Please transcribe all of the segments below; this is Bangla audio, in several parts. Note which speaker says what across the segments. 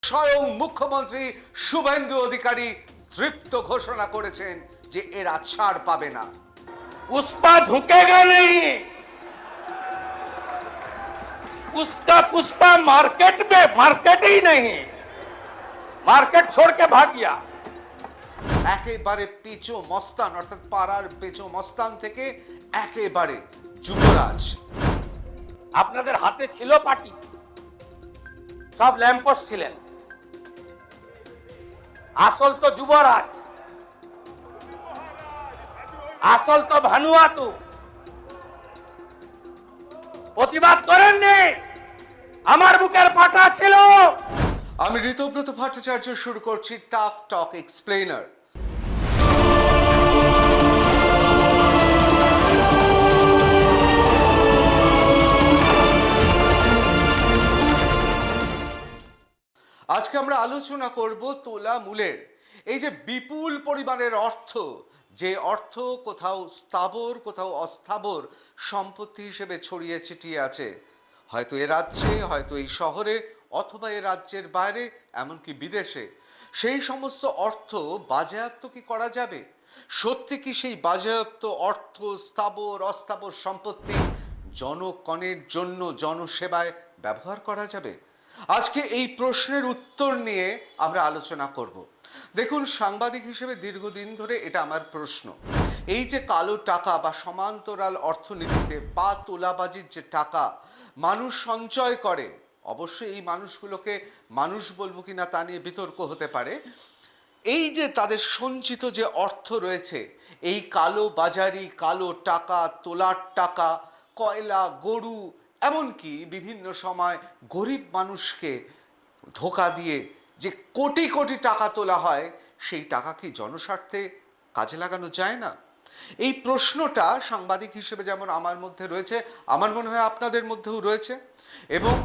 Speaker 1: স্বয়ং মুখ্যমন্ত্রী শুভেন্দু অধিকারী তৃপ্ত ঘোষণা করেছেন যে এরা ছাড় পাবে না।
Speaker 2: पुष्पा झुकेगा नहीं, उसका पुष्पा मार्केट में मार्केट ही नहीं, मार्केट छोड़ के भाग गया।
Speaker 1: একেবারে পেচো মস্তান অর্থাৎ পাড়ার পেচো মস্তান থেকে একেবারে যুবরাজ।
Speaker 2: আপনাদের হাতে ছিল পার্টি, সব ল্যাম্পোস্ট ছিলেন, আসল তো যুবরাজ, আসল তো ভানুয়াতু। প্রতিবাদ করেননি, আমার বুকের পাটা ছিল।
Speaker 1: আমি ঋতব্রত ভট্টাচার্য শুরু করছি টাফ টক এক্সপ্লেনার। আজকে আমরা আলোচনা করব তোলা মূলের এই যে বিপুল পরিমাণের অর্থ, যে অর্থ কোথাও স্থাবর কোথাও অস্থাবর সম্পত্তি হিসেবে ছড়িয়ে ছিটিয়ে আছে, হয়তো এ রাজ্যে, হয়তো এই শহরে, অথবা এ রাজ্যের বাইরে, এমনকি বিদেশে। সেই সমস্ত অর্থ বাজেয়াপ্ত কি করা যাবে? সত্যি কি সেই বাজেয়াপ্ত অর্থ, স্থাবর অস্থাবর সম্পত্তি জনগণের জন্য, জনসেবায় ব্যবহার করা যাবে? আজকে এই প্রশ্নের উত্তর নিয়ে আমরা আলোচনা করব। দেখুন, সাংবাদিক হিসেবে দীর্ঘদিন ধরে এটা আমার প্রশ্ন। এই যে কালো টাকা বা সমান্তরাল অর্থনীতিতে বা তোলাবাজির যে টাকা মানুষ সঞ্চয় করে, অবশ্যই এই মানুষগুলোকে মানুষ বলবো কিনা তা নিয়ে বিতর্ক হতে পারে। এই যে তাদের সঞ্চিত যে অর্থ রয়েছে, এই কালো বাজারি, কালো টাকা, তোলার টাকা, কয়লা, গরু, এমনকি বিভিন্ন সময় গরিব মানুষকে ধোঁকা দিয়ে যে কোটি কোটি টাকা তোলা হয়, সেই টাকা কি জনস্বার্থে কাজে লাগানো যায় না? এই প্রশ্নটা সাংবাদিক হিসেবে যেমন আমার মধ্যে রয়েছে, আমার মনে হয় আপনাদের মধ্যেও রয়েছে। এবং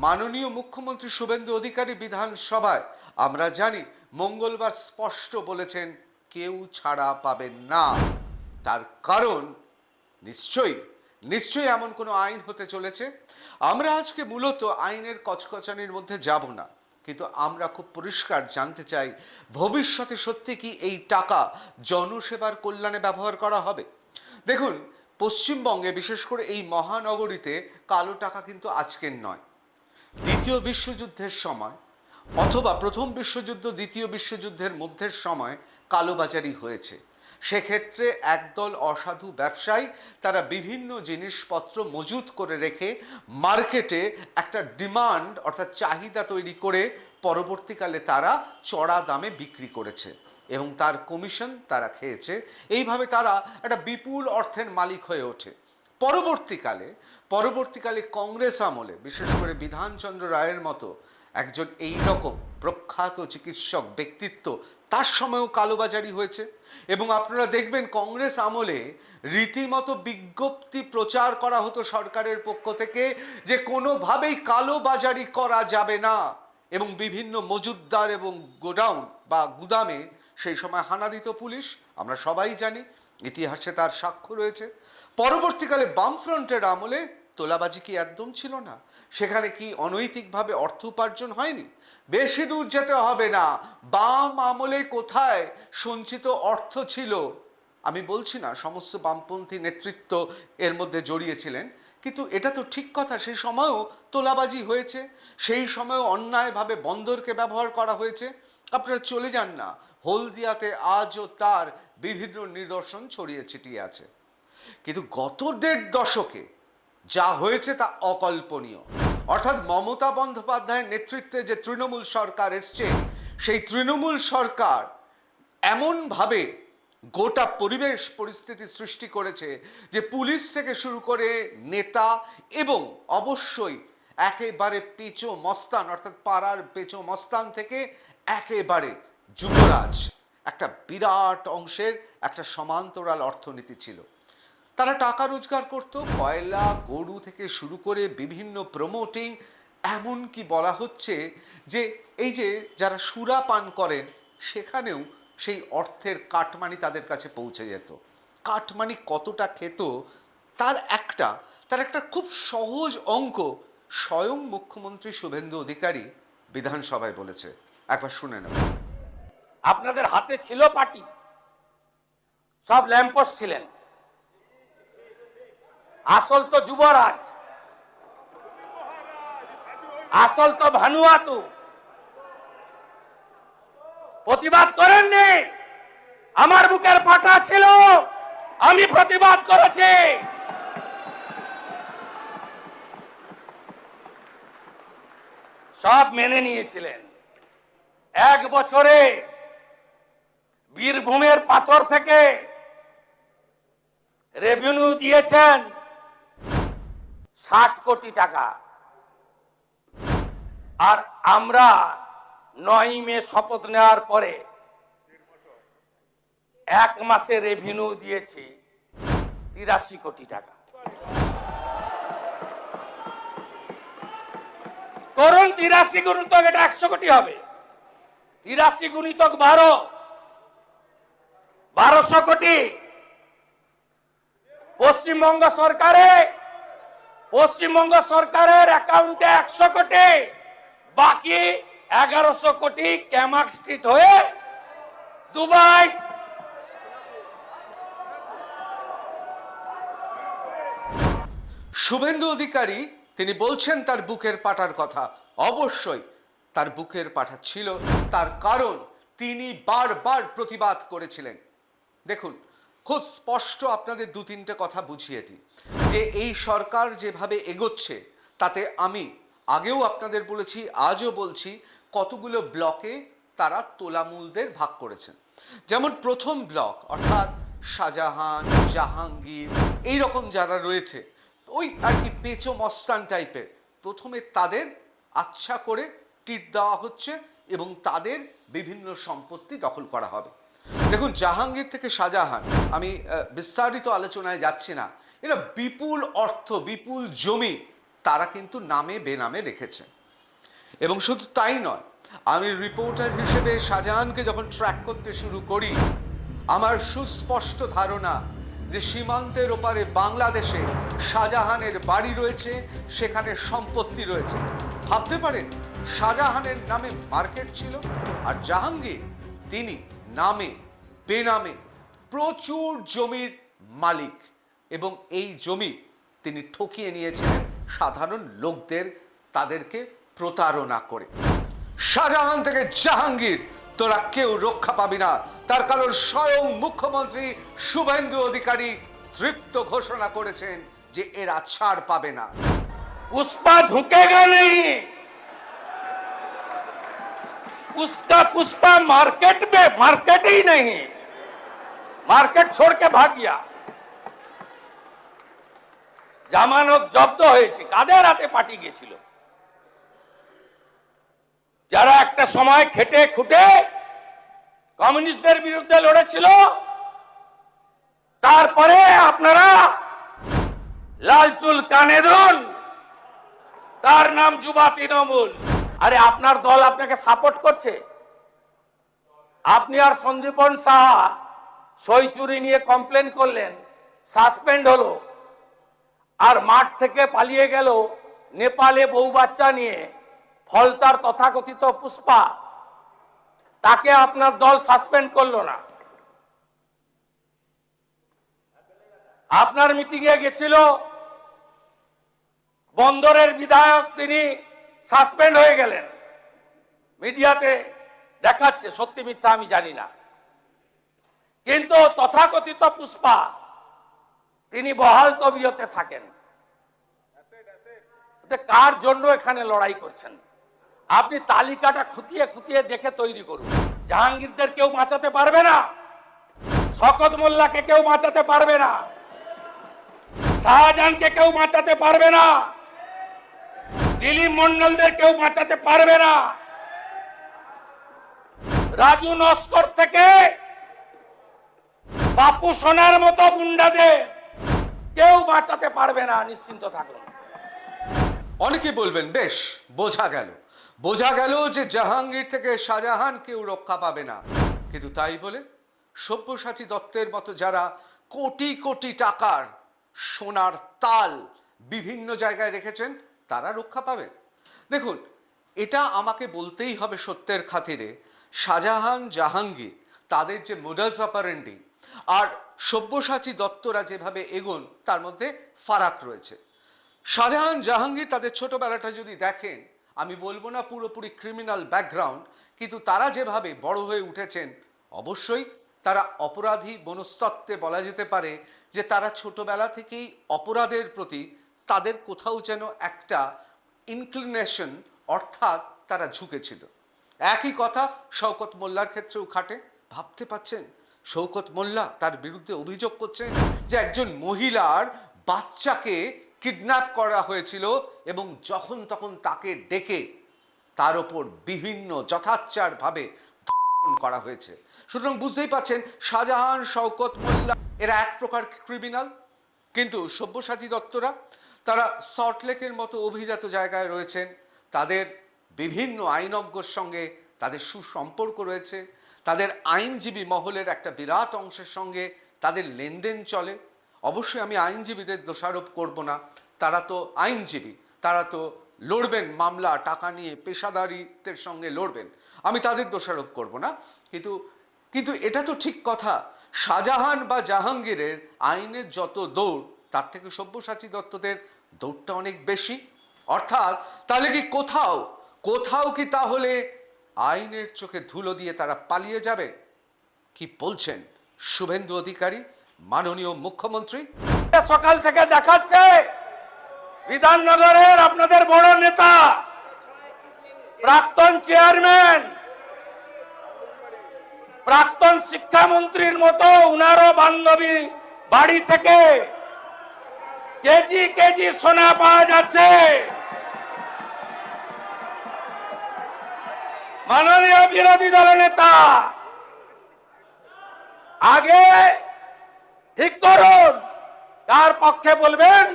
Speaker 1: মাননীয় মুখ্যমন্ত্রী শুভেন্দু অধিকারী বিধানসভায় আমরা জানি মঙ্গলবার স্পষ্ট বলেছেন কেউ ছাড়া পাবেন না। তার কারণ নিশ্চয়ই এমন কোনো আইন হতে চলেছে। আমরা আজকে মূলত আইনের কচকচানির মধ্যে যাব না, কিন্তু আমরা খুব পরিষ্কার জানতে চাই ভবিষ্যতে সত্যি কি এই টাকা জনসেবার কল্যাণে ব্যবহার করা হবে? দেখুন, পশ্চিমবঙ্গে বিশেষ করে এই মহানগরীতে কালো টাকা কিন্তু আজকের নয়। দ্বিতীয় বিশ্বযুদ্ধের সময় অথবা প্রথম বিশ্বযুদ্ধ দ্বিতীয় বিশ্বযুদ্ধের মধ্যের সময় কালোবাজারি হয়েছে। সেক্ষেত্রে একদল অসাধু ব্যবসায়ী তারা বিভিন্ন জিনিসপত্র মজুত করে রেখে মার্কেটে একটা ডিমান্ড অর্থাৎ চাহিদা তৈরি করে পরবর্তীকালে তারা চড়া দামে বিক্রি করেছে এবং তার কমিশন তারা খেয়েছে। এইভাবে তারা একটা বিপুল অর্থের মালিক হয়ে ওঠে। পরবর্তীকালে কংগ্রেস আমলে বিশেষ করে বিধানচন্দ্র রায়ের মতো একজন এই রকম প্রখ্যাত চিকিৎসক ব্যক্তিত্ব, তার সময়ও কালোবাজারি হয়েছে। এবং আপনারা দেখবেন কংগ্রেস আমলে রীতিমতো বিজ্ঞপ্তি প্রচার করা হতো সরকারের পক্ষ থেকে যে কোনোভাবেই কালোবাজারি করা যাবে না, এবং বিভিন্ন মজুতদার এবং গোডাউন বা গুদামে সেই সময় হানা দিত পুলিশ। আমরা সবাই জানি, ইতিহাসে তার সাক্ষ্য রয়েছে। পরবর্তীকালে বামফ্রন্টের আমলে তোলাবাজি কি একদম ছিল না? সেখানে কি অনৈতিকভাবে অর্থ উপার্জন হয়নি? বেশি দূর যেতে হবে না, বাম আমলে কোথায় সঞ্চিত অর্থ ছিল? আমি বলছি না সমস্ত বামপন্থী নেতৃত্ব এর মধ্যে জড়িয়েছিলেন, কিন্তু এটা তো ঠিক কথা, সেই সময়ও তোলাবাজি হয়েছে, সেই সময়ও অন্যায়ভাবে বন্দরকে ব্যবহার করা হয়েছে। আপনারা চলে যান না, হলদিয়াতে আজও তার বিভিন্ন নিদর্শন ছড়িয়ে ছিটিয়ে আছে। কিন্তু গত ১.৫ দশকে যা হয়েছে তা অকল্পনীয়। অর্থাৎ মমতা বন্দ্যোপাধ্যায়ের নেতৃত্বে যে তৃণমূল সরকার এসছে, সেই তৃণমূল সরকার এমনভাবে গোটা পরিবেশ পরিস্থিতি সৃষ্টি করেছে যে পুলিশ থেকে শুরু করে নেতা এবং অবশ্যই একেবারে পেচো মস্তান অর্থাৎ পাড়ার পেচো মস্তান থেকে একেবারে যুবরাজ, একটা বিরাট অংশের একটা সমান্তরাল অর্থনীতি ছিল। তারা টাকা রোজগার করত কয়লা, গরু থেকে শুরু করে বিভিন্ন প্রমোটিং। এমনকি বলা হচ্ছে যে এই যে যারা সুরা পান করেন, সেখানেও সেই অর্থের কাটমানি তাদের কাছে পৌঁছে যেত। কাটমানি কতটা খেত তার একটা খুব সহজ অঙ্ক স্বয়ং মুখ্যমন্ত্রী শুভেন্দু অধিকারী বিধানসভায় বলেছে। একবার শুনে নেব।
Speaker 2: আপনাদের হাতে ছিল পার্টি, সব ল্যাম্পোস্ট ছিলেন, আসল তো যুবরাজ, আসল তো ভানুয়াতু। প্রতিবাদ করেননি, আমার বুকের পাটা ছিল, আমি প্রতিবাদ করেছি। সব মেনে নিয়েছিলেন। এক বছরে বীরভূমের পাথর থেকে রেভিনিউ দিয়েছেন 60 কোটি টাকা, আর আমরা 9 মে শপথ নেওয়ার পরে 1 মাসে রেভিনিউ দিয়েছি 83 কোটি টাকা। করুন 83 গুণিতক, এটা 100 কোটি হবে। 83 গুণিতক 12, 1200 কোটি। পশ্চিমবঙ্গ সরকারের অ্যাকাউন্টে 100 কোটি, বাকি 1100 কোটি ক্যামাক স্ট্রিট হয়ে দুবাই।
Speaker 1: শুভেন্দু অধিকারী তিনি বলছেন তার বুকের পাটার কথা। অবশ্যই তার বুকের পাটা ছিল, তার কারণ তিনি বারবার প্রতিবাদ করেছিলেন। দেখুন, খুব স্পষ্ট আপনাদের 2-3টে কথা বুঝিয়ে দিই যে এই সরকার যেভাবে এগোচ্ছে তাতে আমি আগেও আপনাদের বলেছি, আজও বলছি, কতগুলো ব্লকে তারা তোলামূলদের ভাগ করেছেন। যেমন প্রথম ব্লক, অর্থাৎ শাহজাহান, জাহাঙ্গীর, এই রকম যারা রয়েছে, ওই আর কি পেচো মস্তান টাইপের, প্রথমে তাদের আচ্ছা করে টিট দেওয়া হচ্ছে এবং তাদের বিভিন্ন সম্পত্তি দখল করা হবে। দেখুন, জাহাঙ্গীর থেকে শাহজাহান, আমি বিস্তারিত আলোচনায় যাচ্ছি না, এরা বিপুল অর্থ, বিপুল জমি তারা কিন্তু নামে বেনামে রেখেছে। এবং শুধু তাই নয়, আমি রিপোর্টার হিসেবে শাহজাহানকে যখন ট্র্যাক করতে শুরু করি, আমার সুস্পষ্ট ধারণা যে সীমান্তের ওপারে বাংলাদেশে শাহজাহানের বাড়ি রয়েছে, সেখানে সম্পত্তি রয়েছে। ভাবতে পারেন, শাহজাহানের নামে মার্কেট ছিল, আর জাহাঙ্গীর তিনি নামে বেনামে প্রচুর জমির মালিক, এবং এই জমি তিনি ঠকিয়ে নিয়েছিলেন সাধারণ লোকদের, তাদেরকে প্রতারণা করে। শাহজাহান থেকে জাহাঙ্গীর তোরা কেউ রক্ষা পাবি না, তার কারণ স্বয়ং মুখ্যমন্ত্রী শুভেন্দু অধিকারী তৃপ্ত ঘোষণা করেছেন যে এরা ছাড় পাবে না।
Speaker 2: पुष्पा झुकेगा नहीं, उसका पुष्पा मार्केट में मार्केट ही नहीं, मार्केट छोड़ के भाग गया। জামানত জব্দ হয়েছে, কাদের হাতে পার্টি গেছিল? যারা একটা সময় খেটে খুটে কমিউনিস্টদের বিরুদ্ধে লড়েছিল, তারপরে আপনারা লাল চুল কানে দুন, তার নাম যুবা তৃণমূল। আরে আপনার দল আপনাকে সাপোর্ট করছে। আপনি আর সন্দীপন সাহা সই চুরি নিয়ে কমপ্লেন করলেন, সাসপেন্ড হলো, আর মাঠ থেকে পালিয়ে গেল নেপালে বউ বাচ্চা নিয়ে ফলতার তথাকথিত পুষ্পা, তাকে আপনার দল সাসপেন্ড করলো না। আপনার মিটিং এ গেছিল বন্দরের বিধায়ক, তিনি সাসপেন্ড হয়ে গেলেন। মিডিয়াতে দেখাচ্ছে, সত্যি মিথ্যা আমি জানি না, কিন্তু তথাকথিত পুষ্পা তিনি বহাল তবিয়তে থাকেন। কার জন্য এখানে লড়াই করছেন? আপনি তালিকাটা খুঁটিয়ে খুঁটিয়ে দেখে তৈরি করুন। জাহাঙ্গীরদের কেউ বাঁচাতে পারবে না, শকত মোল্লাকে কেউ বাঁচাতে পারবে না, শাহজাহানকে কেউ বাঁচাতে পারবে না, দিলীপ মন্ডলদের কেউ বাঁচাতে পারবে না, রাজু নস্কর থেকে বাপু সোনার মতো গুন্ডাদের কেউ বাঁচাতে পারবে না, নিশ্চিন্ত থাকুন।
Speaker 1: অনেকে বলবেন, বেশ, বোঝা গেল যে জাহাঙ্গীর থেকে শাহজাহান কেউ রক্ষা পাবে না, কিন্তু তাই বলে সব্যসাচী দত্তের মতো যারা কোটি কোটি টাকার সোনার তাল বিভিন্ন জায়গায় রেখেছেন, তারা রক্ষা পাবেন? দেখুন, এটা আমাকে বলতেই হবে সত্যের খাতিরে, শাহজাহান জাহাঙ্গীর তাদের যে মোডাস অপারেন্ডি আর সব্যসাচী দত্তরা যেভাবে এগোন তার মধ্যে ফারাক রয়েছে। শাহজাহান জাহাঙ্গীর তাদের ছোটবেলাটা যদি দেখেন, আমি বলবো না পুরোপুরি ক্রিমিনাল ব্যাকগ্রাউন্ড, কিন্তু তারা যেভাবে বড় হয়ে উঠেছেন অবশ্যই তারা অপরাধী মনস্তত্ত্বে বলা যেতে পারে যে তারা ছোটবেলা থেকেই অপরাধের প্রতি তাদের কোথাও যেন একটা ইনক্লিনেশন, অর্থাৎ তারা ঝুঁকেছিল। একই কথা শওকত মোল্লার ক্ষেত্রেও খাটে। ভাবতে পাচ্ছেন শওকত মোল্লা তার বিরুদ্ধে অভিযোগ করছেন যে একজন মহিলার বাচ্চাকে কিডন্যাপ করা হয়েছিল এবং যখন তখন তাকে ডেকে তার ওপর বিভিন্ন যথাচারভাবে ধর্ষণ করা হয়েছে। সুতরাং বুঝতেই পাচ্ছেন শাহজাহান, শওকত মোল্লা এরা এক প্রকার ক্রিমিনাল, কিন্তু সব্যসাচী দত্তরা তারা সল্টলেকের মতো অভিজাত জায়গায় রয়েছেন, তাদের বিভিন্ন আইনজ্ঞর সঙ্গে তাদের সুসম্পর্ক রয়েছে, তাদের আইনজীবী মহলের একটা বিরাট অংশের সঙ্গে তাদের লেনদেন চলে। অবশ্যই আমি আইনজীবীদের দোষারোপ করব না, তারা তো আইনজীবী, তারা তো লড়বেন মামলা টাকা নিয়ে, পেশাদারিত্বের সঙ্গে লড়বেন, আমি তাদের দোষারোপ করব না। কিন্তু এটা তো ঠিক কথা, শাহজাহান বা জাহাঙ্গীরের আইনের যত দৌড় তার থেকে সব্যসাচী দত্তদের দৌড়টা অনেক বেশি। অর্থাৎ তাহলে কি কোথাও কি তাহলে আইনের চোখে ধুলো দিয়ে তারা পালিয়ে যাবে? কি বলছেন শুভেন্দু অধিকারী, মাননীয় মুখ্যমন্ত্রী?
Speaker 2: সকাল থেকে দেখাচ্ছে বিধাননগরের আপনাদের বড় নেতা, প্রাক্তন চেয়ারম্যান, প্রাক্তন শিক্ষামন্ত্রীর মতো উনারও বান্ধবী বাড়ি থেকে কেজি কেজি সোনা পাওয়া যাচ্ছে। মাননীয় বিরোধী দল নেতা, আগে ঠিক করুন কার পক্ষে বলবেন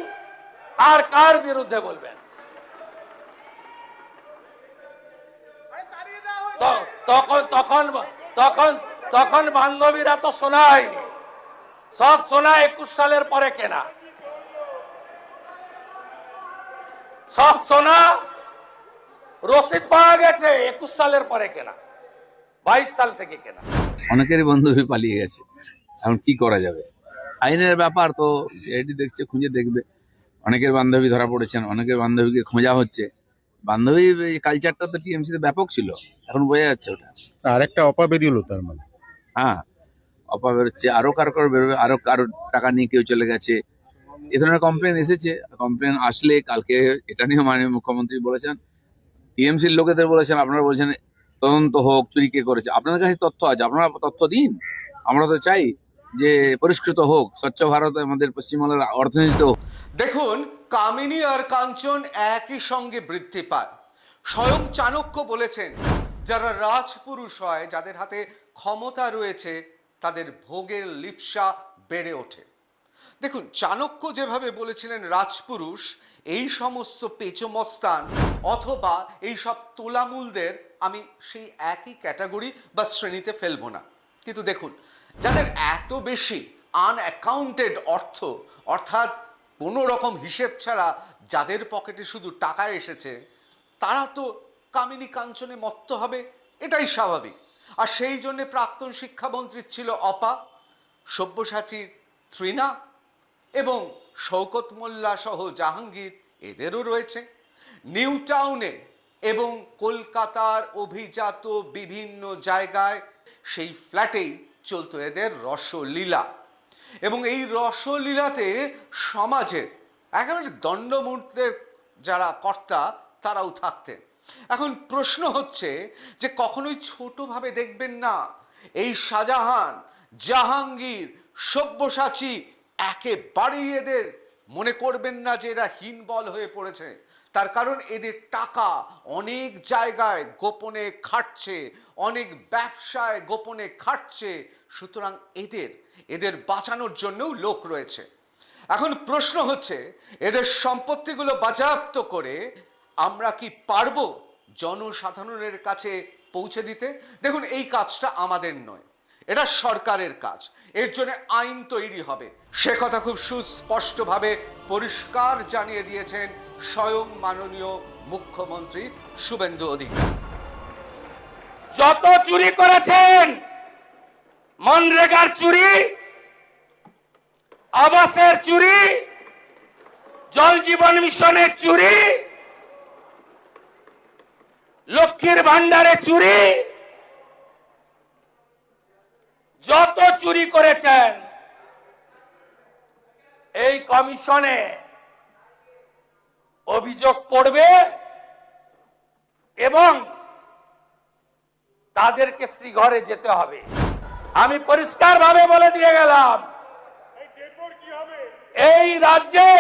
Speaker 2: আর কার বিরুদ্ধে বলবেন। তখন বান্ধবীরা তো সোনা হয়নি, সব সোনা 21 সালের পরে কেনা, সব সোনা রসিদ পাওয়া গেছে 21 সালের পরে কেনা, 22 সাল থেকে কেনা।
Speaker 3: অনেকেরই বান্ধবী পালিয়ে গেছে, এখন কি করা যাবে? আইনের ব্যাপার তো, সেটি দেখছে, খুঁজে দেখবে। অনেকের বান্ধবী ধরা পড়েছেন, অনেকের বান্ধবীকে খোঁজা হচ্ছে। বান্ধবী কালচারটা তো টিএমসিতে ব্যাপক ছিল, এখন বোঝা যাচ্ছে ওটা।
Speaker 4: আর একটা অপা বেরিয়েলো তার মানে।
Speaker 3: হ্যাঁ, অপা বেরোচ্ছে, আরো কারো বেরোবে, আরো কারো টাকা নিয়ে কেউ চলে গেছে, এ ধরনের কমপ্লেন এসেছে। কমপ্লেন আসলে কালকে এটা নিয়ে মাননীয় মুখ্যমন্ত্রী বলেছেন, টিএমসির লোকেদের বলেছেন, আপনারা বলছেন তদন্ত হোক, চুরি কে করেছে। আপনাদের কাছে তথ্য আছে, আপনারা তথ্য দিন। আমরা তো চাই যে পরিষ্কৃত হোক, স্বচ্ছ ভারত আমাদের পশ্চিমবঙ্গের অর্থনীতি হোক।
Speaker 1: দেখুন, কামিনী আর কাঞ্চন একই সঙ্গে বৃদ্ধি পায়। স্বয়ং চাণক্য বলেছেন, যারা রাজপুরুষ হয়, যাদের হাতে ক্ষমতা রয়েছে, তাদের ভোগের লিপ্সা বেড়ে ওঠে। দেখুন, চাণক্য যেভাবে বলেছিলেন রাজপুরুষ এই সমস্ত পেচমস্তান অথবা এই সব তোলামূলদের আমি সেই একই ক্যাটাগরি বা শ্রেণীতে ফেলবো না। কিন্তু দেখুন, যাদের এত বেশি আনঅ্যাকাউন্টেড অর্থ, অর্থাৎ কোনো রকম হিসেব ছাড়া যাদের পকেটে শুধু টাকা এসেছে, তারা তো কামিনী কাঞ্চনে মত্ত হবে, এটাই স্বাভাবিক। আর সেই জন্যে প্রাক্তন শিক্ষামন্ত্রীর ছিল অপা, সব্যসাচীর ত্রিনা এবং শওকত মোল্লা সহ জাহাঙ্গীর এদেরও রয়েছে। নিউ টাউনে এবং কলকাতার অভিজাত বিভিন্ন জায়গায় সেই ফ্ল্যাটেই চলতো এদের রসলীলা, এবং এই রসলীলাতে সমাজের একেবারে দণ্ডমূর্তের যারা কর্তা তারাও থাকতেন। এখন প্রশ্ন হচ্ছে যে কখনোই ছোটভাবে দেখবেন না এই শাহজাহান, জাহাঙ্গীর, সব্যসাচী, একেবারেই এদের মনে করবেন না যে এরা হীনবল হয়ে পড়েছে। তার কারণ এদের টাকা অনেক জায়গায় গোপনে খাটছে, অনেক ব্যবসায় গোপনে খাটছে, সুতরাং এদের বাঁচানোর জন্যও লোক রয়েছে। এখন প্রশ্ন হচ্ছে, এদের সম্পত্তিগুলো বাজেয়াপ্ত করে আমরা কি পারবো জনসাধারণের কাছে পৌঁছে দিতে? দেখুন, এই কাজটা আমাদের নয়, এটা সরকারের কাজ। এর জন্য আইন তৈরি হবে, সে কথা খুব সুস্পষ্টভাবে পরিষ্কার জানিয়ে দিয়েছেন স্বয়ং মাননীয় মুখ্যমন্ত্রী শুভেন্দু অধিকারী।
Speaker 2: যত চুরি করেছেন, মনরেগার চুরি, আবাসের চুরি, জল জীবন মিশনের চুরি, লক্ষ্মীর ভান্ডারে চুরি, যত চুরি করেছেন এই কমিশনে অভিযোগ পড়বে এবং তাদেরকে শ্রীঘরে যেতে হবে। আমি পরিষ্কারভাবে বলে দিয়ে গেলাম, এই রাজ্যে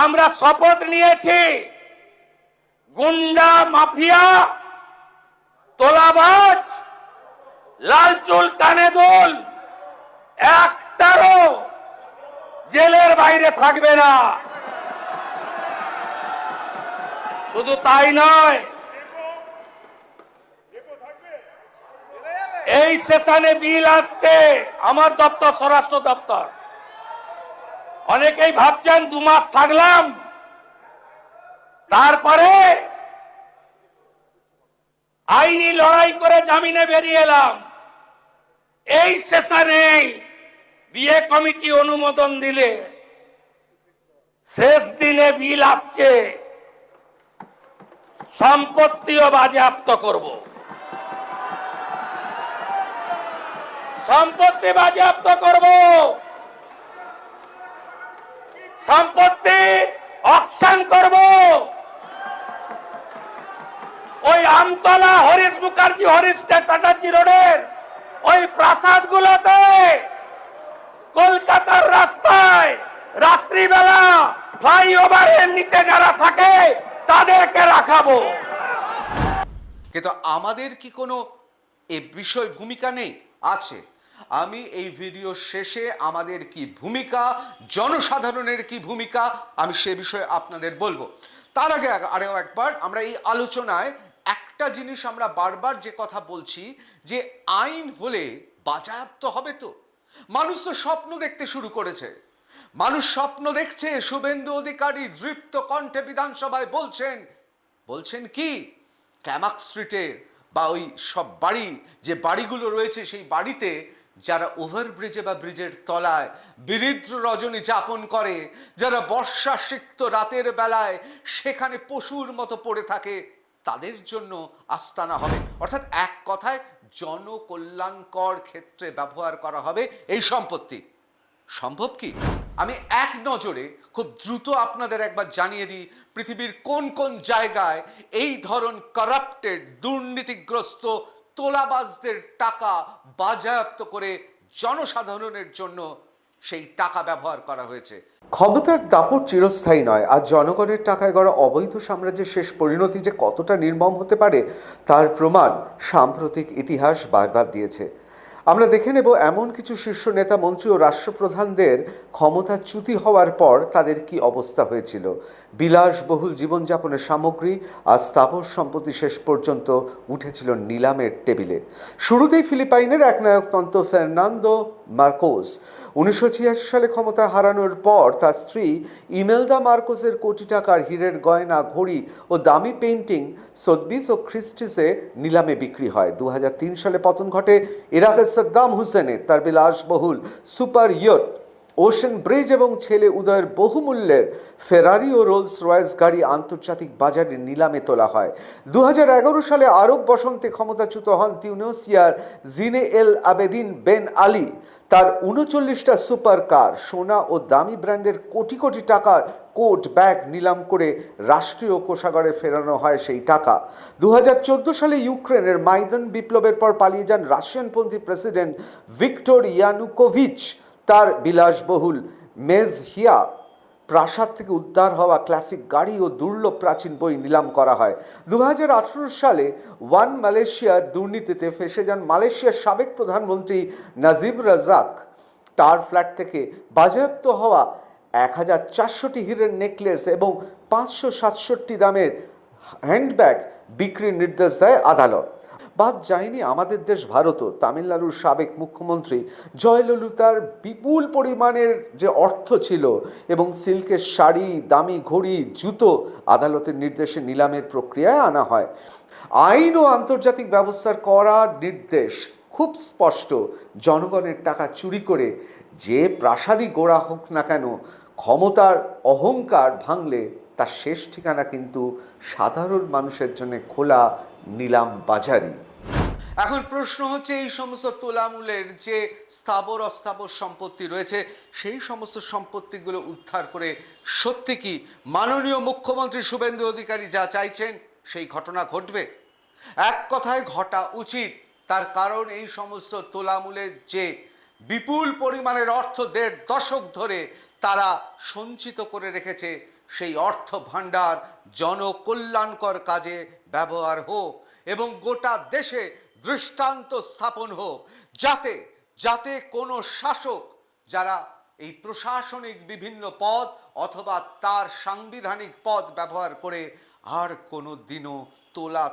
Speaker 2: আমরা শপথ নিয়েছি গুন্ডা, মাফিয়া, তোলাবাজ, লাল চুল কানে দুল একটারও জেলের বাইরে থাকবে না। শুধু তাই নয়, এই সেশনে বিল আসছে আমার দপ্তর, স্বরাষ্ট্র দপ্তর। অনেকেই ভাবছেন 2 মাস থাকলাম তারপরে আইনি লড়াই করে জামিনে বেরিয়ে এলাম। এই সেশনে বিয়ে কমিটি অনুমোদন দিলে শেষ দিনে বিল আসছে সম্পত্তিও বাজেয়াপ্ত করব। সম্পত্তি বাজেয়াপ্ত করব, সম্পত্তি অকশন করব। ওই আমতলা, হরিশ মুখার্জি, হরিশ চ্যাটার্জি রোডের ওই প্রাসাদ গুলোতে কলকাতার রাস্তায় রাত্রিবেলা ফ্লাইওভারের নিচে যারা থাকে তাদেরকে রাখাবো।
Speaker 1: কিন্তু আমাদের কি কোনো এ বিষয় ভূমিকা নেই? আছে। আমি এই ভিডিও শেষে আমাদের কি ভূমিকা, জনসাধারণের কি ভূমিকা, আমি সে বিষয়ে আপনাদের বলবো। তার আগে আরও একবার আমরা এই আলোচনায় একটা জিনিস আমরা বারবার যে কথা বলছি, যে আইন হলে বাজেয়াপ্ত হবে তো। মানুষ তো স্বপ্ন দেখতে শুরু করেছে। মানুষ স্বপ্ন দেখছে শুভেন্দু অধিকারী দৃপ্ত কণ্ঠে বিধানসভায় বলছেন কি ক্যামাক স্ট্রিটের বা ওই সব বাড়ি, যে বাড়িগুলো রয়েছে সেই বাড়িতে যারা ওভারব্রিজে বা ব্রিজের তলায় বিনিদ্র রজনী যাপন করে, যারা বর্ষা সিক্ত রাতের বেলায় সেখানে পশুর মতো পড়ে থাকে, তাদের জন্য আস্তানা হবে। অর্থাৎ এক কথায় জনকল্যাণকর ক্ষেত্রে ব্যবহার করা হবে এই সম্পত্তি। সম্ভব কি? আমি এক নজরে খুব দ্রুত আপনাদের একবার জানিয়ে দিই পৃথিবীর কোন কোন জায়গায় এই ধরন কারাপ্টেড, দুর্নীতিগ্রস্ত তোলাবাজদের টাকা বাজেয়াপ্ত করে জনসাধারণের জন্য সেই টাকা ব্যবহার করা হয়েছে। ক্ষমতার দাপট চিরস্থায়ী নয়, আর জনগণের টাকায় গড়া অবৈধ সাম্রাজ্যের শেষ পরিণতি যে কতটা নির্মম হতে পারে তার প্রমাণ সাম্প্রতিক ইতিহাস বারবার দিয়েছে। আমরা দেখে নেব এমন কিছু শীর্ষ নেতা, মন্ত্রী ও রাষ্ট্রপ্রধানদের ক্ষমতাচ্যুতি হওয়ার পর তাদের কি অবস্থা হয়েছিল। বিলাসবহুল জীবনযাপনের সামগ্রী আর স্থাবর সম্পত্তি শেষ পর্যন্ত উঠেছিল নিলামের টেবিলে। শুরুতেই ফিলিপাইনের একনায়কতন্ত্র ফার্নান্দো মার্কোস 1986 সালে ক্ষমতা হারানোর পর তার স্ত্রী ইমেলদা মার্কোসের কোটি টাকার হীরের গয়না, ঘড়ি ও দামি পেইন্টিং সোথবিস ও ক্রিস্টিসে নিলামে বিক্রি হয়। 2003 সালে পতন ঘটে ইরাকের সাদ্দাম হুসেনের। তার বিলাসবহুল সুপার ইয়ট, ওশেন ব্রিজ এবং ছেলে উদয়ের বহুমূল্যের ফেরারি ও রোলস রয়েস গাড়ি আন্তর্জাতিক বাজারে নিলামে তোলা হয়। 2011 সালে আরব বসন্তে ক্ষমতাচ্যুত হন তিউনিসিয়ার জিনে এল আবেদিন বেন আলী। তার 39টা সুপার কার, সোনা ও দামি ব্র্যান্ডের কোটি কোটি টাকার কোট, ব্যাগ নিলাম করে রাষ্ট্রীয় কোষাগারে ফেরানো হয় সেই টাকা। 2014 সালে ইউক্রেনের মাইদান বিপ্লবের পর পালিয়ে যান রাশিয়ানপন্থী প্রেসিডেন্ট ভিক্টর ইয়ানুকোভিচ। তার বিলাসবহুল মেজহিয়া প্রাসাদ থেকে উদ্ধার হওয়া ক্লাসিক গাড়ি ও দুর্লভ প্রাচীন বই নিলাম করা হয়। 2018 সালে ওয়ান মালয়েশিয়ার দুর্নীতিতে ফেঁসে যান মালয়েশিয়ার সাবেক প্রধানমন্ত্রী নাজিব রাজাক। তার ফ্ল্যাট থেকে বাজেয়াপ্ত হওয়া 1400টি হীরের নেকলেস এবং 567 দামের হ্যান্ডব্যাগ বিক্রির নির্দেশ দেয় আদালত। বাদ যায়নি আমাদের দেশ ভারতও। তামিলনাড়ুর সাবেক মুখ্যমন্ত্রী জয়ললিতার বিপুল পরিমাণের যে অর্থ ছিল এবং সিল্কের শাড়ি, দামি ঘড়ি, জুতো আদালতের নির্দেশে নিলামের প্রক্রিয়ায় আনা হয়। আইন ও আন্তর্জাতিক ব্যবস্থার করা নির্দেশ খুব স্পষ্ট, জনগণের টাকা চুরি করে যে প্রাসাদই গোড়া হোক না কেন, ক্ষমতার অহংকার ভাঙলে তার শেষ ঠিকানা কিন্তু সাধারণ মানুষের জন্য খোলা নিলাম বাজারি। এখন প্রশ্ন হচ্ছে, এই সমস্ত তোলামূলের যে স্থাবর অস্থাবর সম্পত্তি রয়েছে, সেই সমস্ত সম্পত্তিগুলো উদ্ধার করে সত্যি কি মাননীয় মুখ্যমন্ত্রী শুভেন্দু অধিকারী যা চাইছেন সেই ঘটনা ঘটবে? এক কথায় ঘটা উচিত। তার কারণ এই সমস্ত তোলামূলের যে বিপুল পরিমাণের অর্থ 1.5 দশক ধরে তারা সঞ্চিত করে রেখেছে, সেই অর্থ ভাণ্ডার জনকল্যাণকর কাজে ব্যবহার হোক এবং গোটা দেশে দৃষ্টান্ত স্থাপন হোক, যাতে যাতে কোনো শাসক যারা এই প্রশাসনিক বিভিন্ন পদ অথবা তার সাংবিধানিক পদ ব্যবহার করে আর কোনো দিনও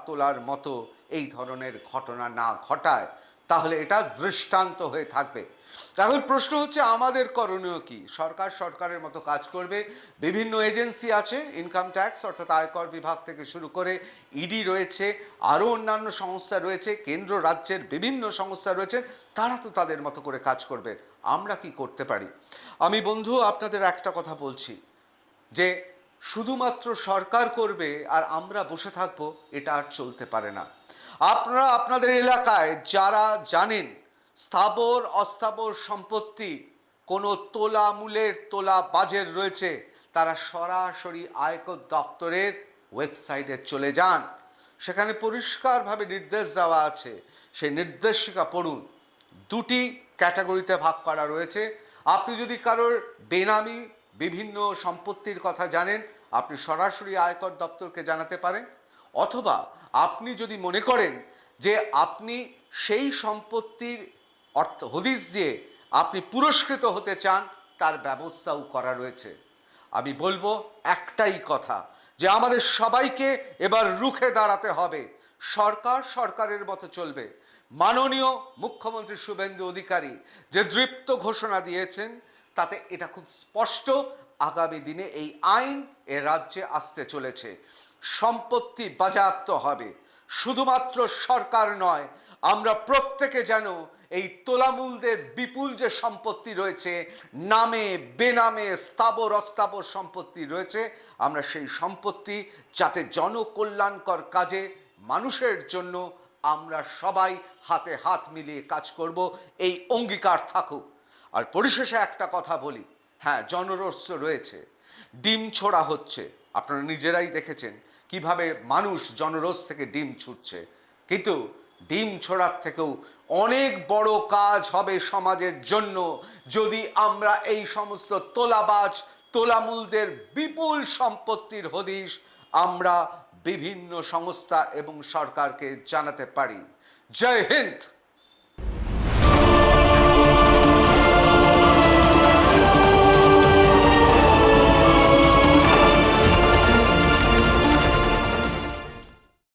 Speaker 1: তোলার মতো এই ধরনের ঘটনা না ঘটায়, তাহলে এটা দৃষ্টান্ত হয়ে থাকবে। এখন প্রশ্ন হচ্ছে, আমাদের করণীয় কি? সরকার সরকারের মতো কাজ করবে। বিভিন্ন এজেন্সি আছে, ইনকাম ট্যাক্স অর্থাৎ আয়কর বিভাগ থেকে শুরু করে ইডি রয়েছে, আরও অন্যান্য সংস্থা রয়েছে, কেন্দ্র রাজ্যের বিভিন্ন সংস্থা রয়েছে, তারা তো তাদের মতো করে কাজ করবে। আমরা কি করতে পারি? আমি বন্ধু আপনাদের একটা কথা বলছি, যে শুধুমাত্র সরকার করবে আর আমরা বসে থাকবো, এটা আর চলতে পারে না। আপনারা আপনাদের এলাকায় যারা জানেন স্থাবর অস্থাবর সম্পত্তি কোনো তোলামূলের তোলা বাজের রয়েছে, তারা সরাসরি আয়কর দপ্তরের ওয়েবসাইটে চলে যান। সেখানে পরিষ্কারভাবে নির্দেশ দেওয়া আছে, সেই নির্দেশিকা পড়ুন। 2টি ক্যাটাগরিতে ভাগ করা রয়েছে। আপনি যদি কারোর বেনামি বিভিন্ন সম্পত্তির কথা জানেন, আপনি সরাসরি আয়কর দপ্তরকে জানাতে পারেন, অথবা আপনি যদি মনে করেন যে আপনি সেই সম্পত্তির অর্থ হদিশ দিয়ে আপনি পুরস্কৃত হতে চান, তার ব্যবস্থাও করা রয়েছে। আমি বলবো একটাই কথা, যে আমাদের সবাইকে এবার রুখে দাঁড়াতে হবে। সরকার সরকারের মতো চলবে। মাননীয় মুখ্যমন্ত্রী শুভেন্দু অধিকারী যে দৃপ্ত ঘোষণা দিয়েছেন, তাতে এটা খুব স্পষ্ট, আগামী দিনে এই আইন এ রাজ্যে আসতে চলেছে। সম্পত্তি বাজেয়াপ্ত হবে। শুধুমাত্র সরকার নয়, আমরা প্রত্যেকে যেন এই তোলামূলদের বিপুল যে সম্পত্তি রয়েছে, নামে বেনামে স্থাবর অস্থাবর সম্পত্তি রয়েছে, আমরা সেই সম্পত্তি যাতে জনকল্যাণকর কাজে মানুষের জন্য আমরা সবাই হাতে হাত মিলিয়ে কাজ করব, এই অঙ্গীকার থাকুক। আর পরিশেষে একটা কথা বলি, হ্যাঁ, জনরোষ রয়েছে, ডিম ছোড়া হচ্ছে, আপনারা নিজেরাই দেখেছেন কিভাবে মানুষ জনরোষ থেকে ডিম ছুটছে। কিন্তু ডিম ছোড়ার থেকেও অনেক বড় কাজ হবে সমাজের জন্য, যদি আমরা এই সমস্ত তোলাবাজ তোলামূলদের বিপুল সম্পত্তির হদিশ আমরা বিভিন্ন সংস্থা এবং সরকারকে জানাতে পারি। জয় হিন্দ।